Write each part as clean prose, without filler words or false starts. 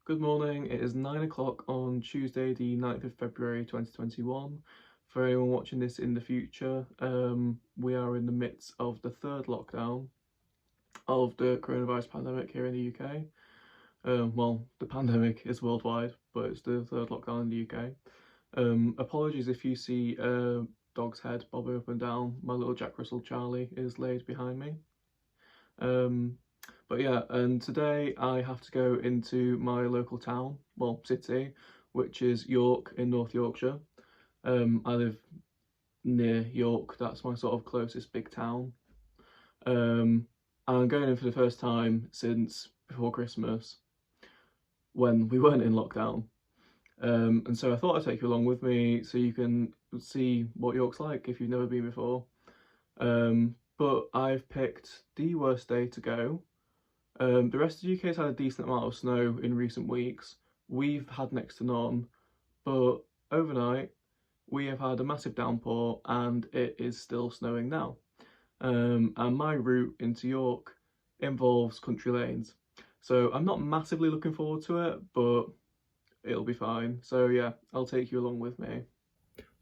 Good morning, it is 9 o'clock on Tuesday the 9th of February 2021. For anyone watching this in the future, we are in the midst of the third lockdown of the coronavirus pandemic here in the UK. Well, the pandemic is worldwide, but it's the third lockdown in the UK. Apologies if you see a dog's head bobbing up and down. My little Jack Russell Charlie is laid behind me. But yeah, and today I have to go into my local town, well, city, which is York in North Yorkshire. I live near York, that's my sort of closest big town. And I'm going in for the first time since before Christmas, when we weren't in lockdown. And so I thought I'd take you along with me so you can see what York's like if you've never been before. But I've picked the worst day to go. The rest of the UK has had a decent amount of snow in recent weeks. We've had next to none, but overnight we have had a massive downpour and it is still snowing now. And my route into York involves country lanes. So I'm not massively looking forward to it, but it'll be fine. So yeah, I'll take you along with me.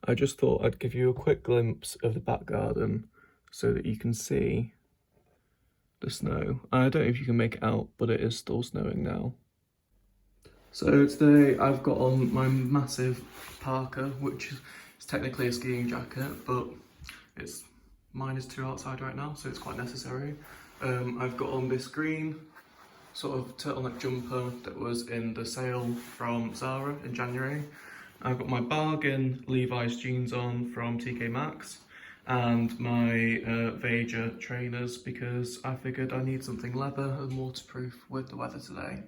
I just thought I'd give you a quick glimpse of the back garden so that you can see the snow. I don't know if you can make it out, but it is still snowing now. So today I've got on my massive parka, which is technically a skiing jacket, but it's -2 outside right now, so it's quite necessary. I've got on this green sort of turtleneck jumper that was in the sale from Zara in January. I've got my bargain Levi's jeans on from TK Maxx and my Veja trainers because I figured I need something leather and waterproof with the weather today.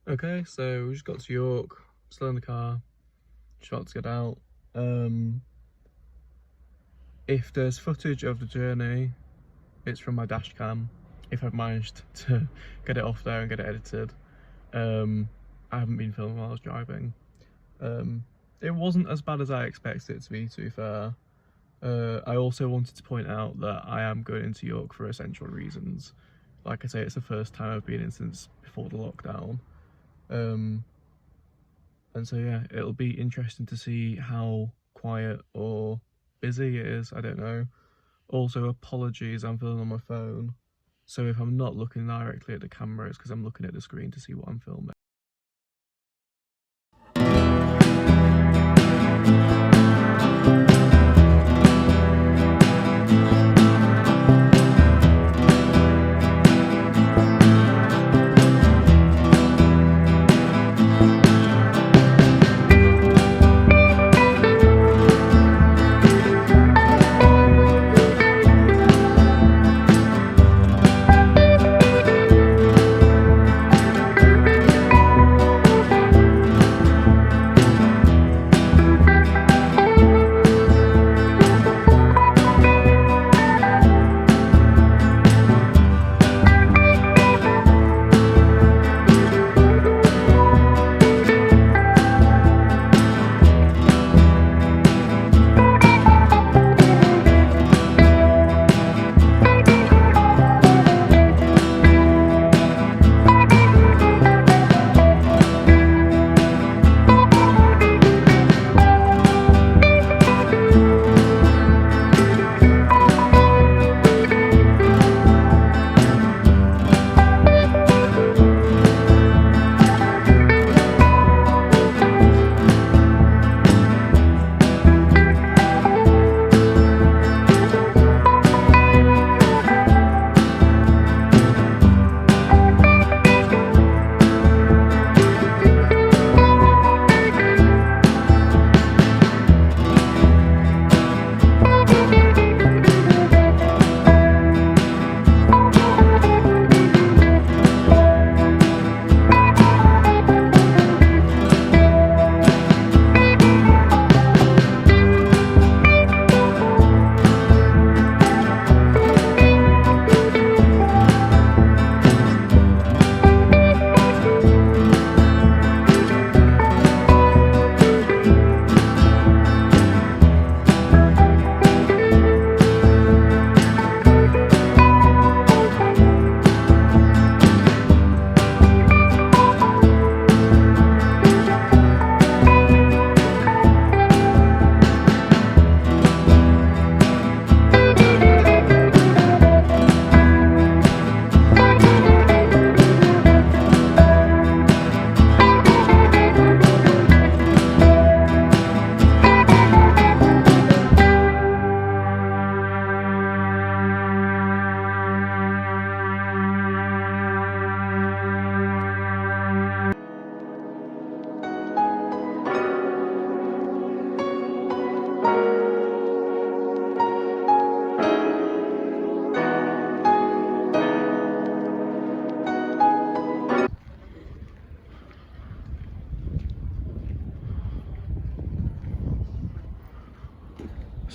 Okay, so we just got to York, still in the car, just about to get out. If there's footage of the journey, it's from my dash cam, if I've managed to get it off there and get it edited. I haven't been filming while I was driving. It wasn't as bad as I expected it to be fair. I also wanted to point out that I am going into York for essential reasons. Like I say, it's the first time I've been in since before the lockdown. And so yeah, it'll be interesting to see how quiet or busy it is, I don't know. Also, apologies, I'm filming on my phone, so if I'm not looking directly at the camera, it's because I'm looking at the screen to see what I'm filming.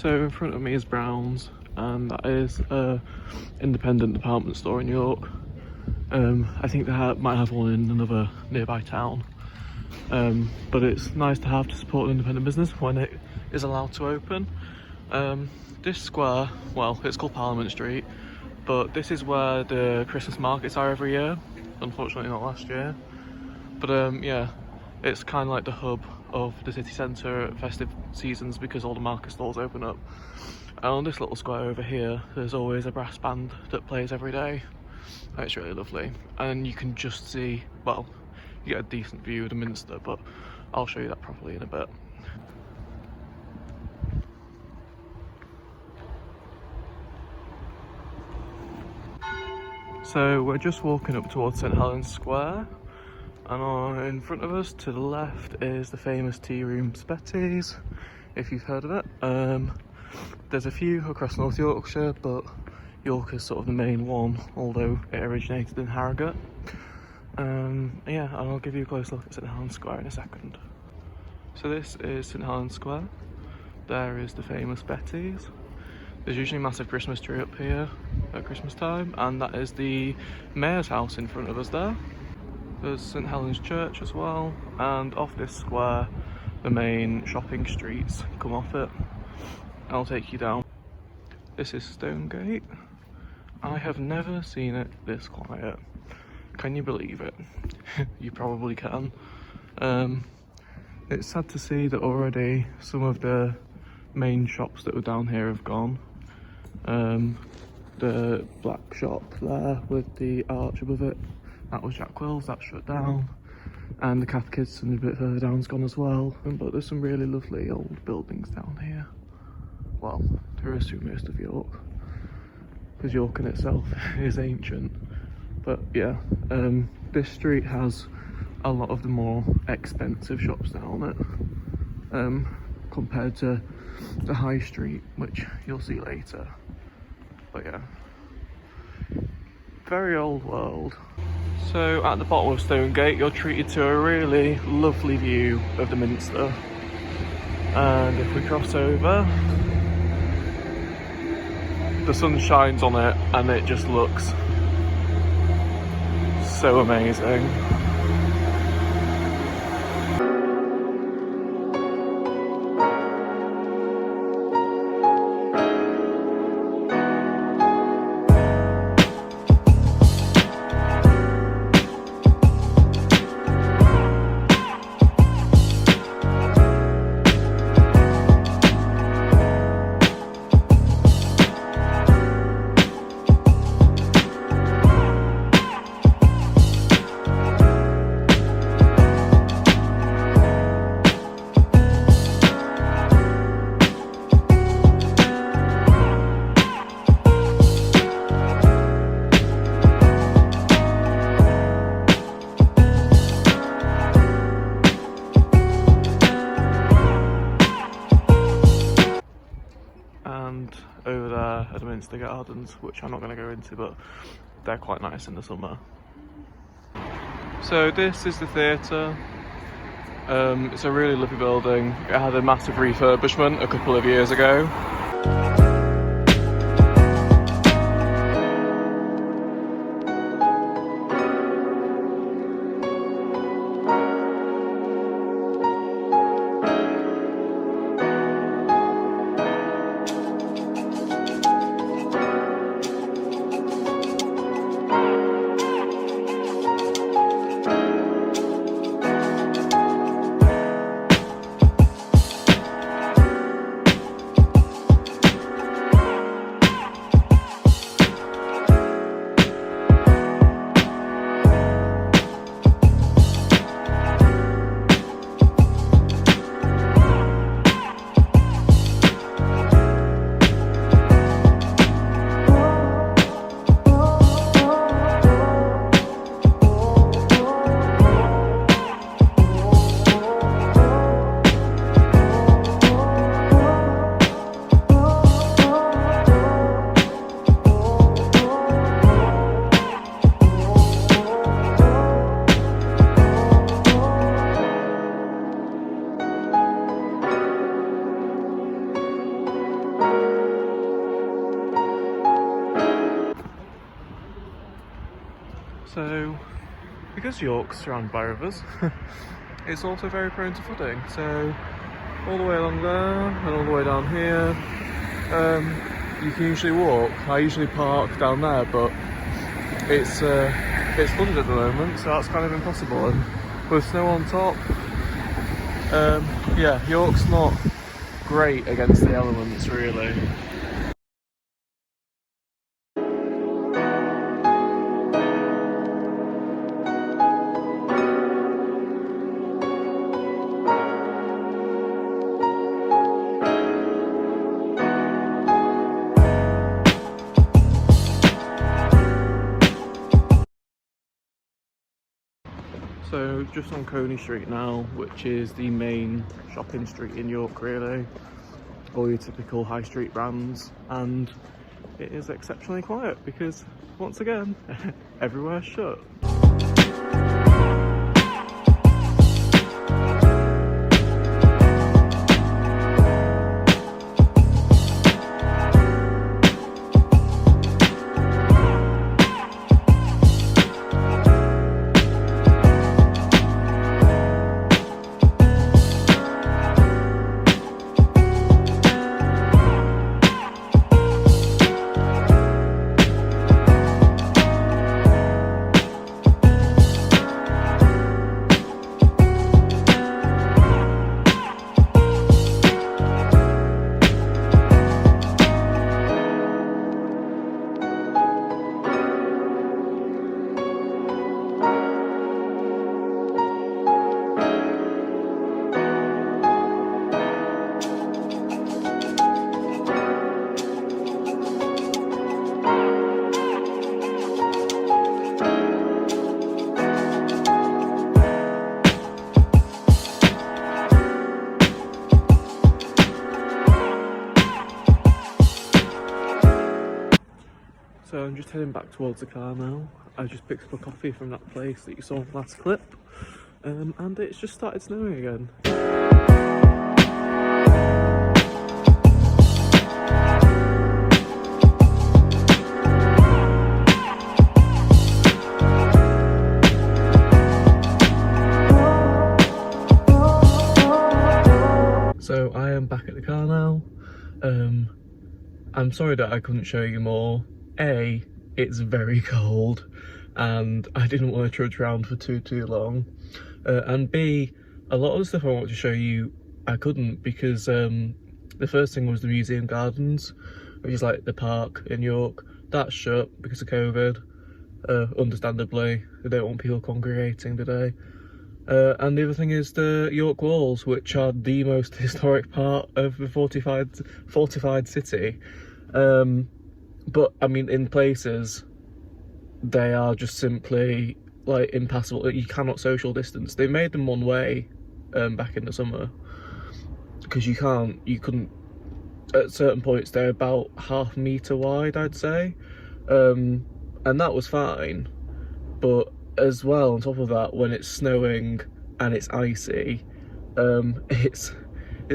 So in front of me is Brown's, and that is a independent department store in York. I think they might have one in another nearby town, but it's nice to have to support an independent business when it is allowed to open. This square, well, it's called Parliament Street, but this is where the Christmas markets are every year. Unfortunately not last year, but yeah, it's kind of like the hub of the city centre at festive seasons because all the market stalls open up. And on this little square over here, there's always a brass band that plays every day. It's really lovely, and you can just see, well, you get a decent view of the Minster, but I'll show you that properly in a bit. So we're just walking up towards St Helens Square, and in front of us to the left is the famous tea room Betty's, if you've heard of it. There's a few across North Yorkshire, but York is sort of the main one, although it originated in Harrogate. Yeah, and I'll give you a close look at St Helens Square in a second. So this is St Helens Square. There is the famous Betty's. There's usually a massive Christmas tree up here at Christmas time, and that is the Mayor's house in front of us there. There's St Helens Church as well, and off this square the main shopping streets come off it. I'll take you down. This is Stonegate. I have never seen it this quiet. Can you believe it? You probably can. It's sad to see that already some of the main shops that were down here have gone. The black shop there with the arch above it, that was Jack Will's, that's shut down. And the Cath Kidston a bit further down's gone as well. But there's some really lovely old buildings down here. Well, there is through most of York, because York in itself is ancient. But yeah, this street has a lot of the more expensive shops down it, compared to the high street, which you'll see later. But yeah, very old world. So at the bottom of Stonegate, you're treated to a really lovely view of the Minster. And if we cross over, the sun shines on it and it just looks so amazing. And over there are the Minster Gardens, which I'm not going to go into, but they're quite nice in the summer. So this is the theatre. It's a really lovely building. It had a massive refurbishment a couple of years ago. So, because York's surrounded by rivers, it's also very prone to flooding. So, all the way along there and all the way down here, you can usually walk. I usually park down there, but it's flooded at the moment, so that's kind of impossible. And with snow on top, yeah, York's not great against the elements, really. So just on Coney Street now, which is the main shopping street in York really, all your typical high street brands, and it is exceptionally quiet because once again, everywhere's shut. So I'm just heading back towards the car now. I just picked up a coffee from that place that you saw in the last clip, and it's just started snowing again. So I am back at the car now. I'm sorry that I couldn't show you more. A, it's very cold and I didn't want to trudge around for too long. And B, a lot of the stuff I wanted to show you, I couldn't because the first thing was the museum gardens, which is like the park in York. That's shut because of COVID, understandably. They don't want people congregating today. And the other thing is the York Walls, which are the most historic part of the fortified city. But I mean, in places, they are just simply like impassable. You cannot social distance. They made them one way back in the summer because you couldn't. At certain points, they're about half a metre wide, I'd say, and that was fine. But as well, on top of that, when it's snowing and it's icy, it's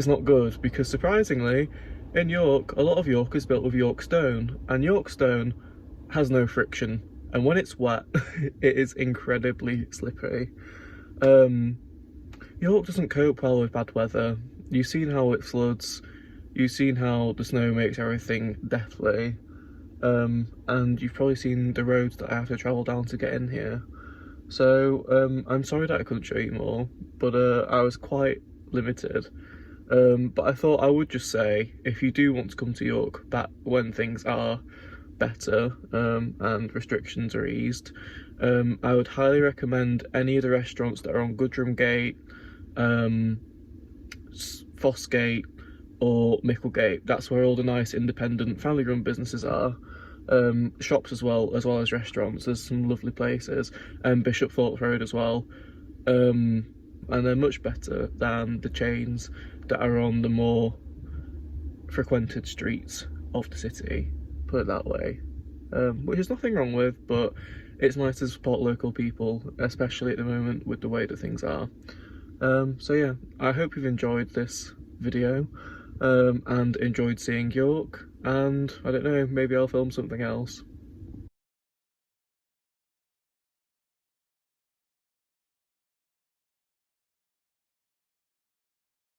not good because surprisingly, in York, a lot of York is built with York stone, and York stone has no friction, and when it's wet, it is incredibly slippery. York doesn't cope well with bad weather. You've seen how it floods, you've seen how the snow makes everything deathly, and you've probably seen the roads that I have to travel down to get in here. So I'm sorry that I couldn't show you more, but I was quite limited. But I thought I would just say, if you do want to come to York, that when things are better and restrictions are eased, I would highly recommend any of the restaurants that are on Goodrum Gate, Fossgate or Micklegate. That's where all the nice independent family run businesses are. Shops as well as restaurants. There's some lovely places, and Bishopthorpe Road as well, and they're much better than the chains that are on the more frequented streets of the city, put it that way, which is nothing wrong with, but it's nice to support local people, especially at the moment with the way that things are. So yeah, I hope you've enjoyed this video and enjoyed seeing York, and I don't know, maybe I'll film something else.